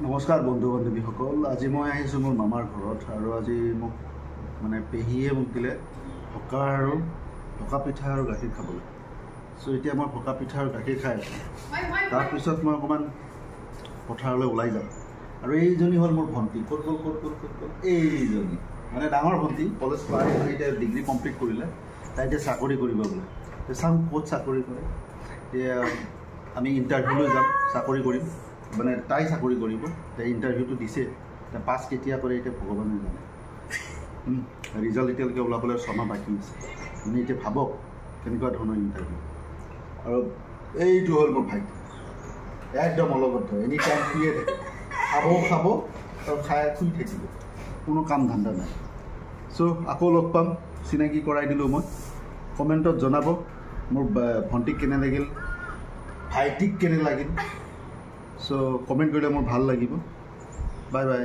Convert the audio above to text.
নমস্কাৰ বন্ধু বান্ধৱীসকল, আজি মই আহিছোঁ মোৰ মামাৰ ঘৰত আৰু আজি মোক মানে পেহীয়ে মোক দিলে ভকা পিঠা আৰু গাখীৰ খাবলৈ। চ' এতিয়া মই ভকা পিঠা আৰু গাখীৰ খাই আছোঁ। তাৰপিছত মই অকণমান পথাৰলৈ ওলাই যাম। আৰু এইজনী হ'ল মোৰ ভণ্টি। ক'ত এইজনী মানে ডাঙৰ ভণ্টি, কলেজ পাই এতিয়া ডিগ্ৰী কমপ্লিট কৰিলে। তাই এতিয়া চাকৰি কৰিব বোলে। চাম ক'ত চাকৰি কৰে। এতিয়া আমি ইণ্টাৰভিউলৈ যাম, চাকৰি কৰিম। মানে তাই চাকৰি কৰিব, তাই ইণ্টাৰভিউটো দিছে। তাই পাছ কেতিয়া কৰে এতিয়া ভগৱানে জানে। ৰিজাল্ট এতিয়ালৈকে ওলাবলৈ 6 মাহ বাকী আছে। আপুনি এতিয়া ভাবক কেনেকুৱা ধৰণৰ ইণ্টাৰভিউ। আৰু এইটো হ'ল মোৰ ভাইটি, একদম অলগদ্ধ, এনি টাইম শুয়ে থাকে। খাব আৰু খাই শুই থাকিব, কোনো কাম ধান্দা নাই। চ' আকৌ লগ পাম, চিনাকি কৰাই দিলোঁ মই। কমেণ্টত জনাব মোৰ ভণ্টিক কেনে লাগিল, ভাইটিক কেনে লাগিল। চ' কমেণ্ট কৰিলে মোৰ ভাল লাগিব। Bye bye.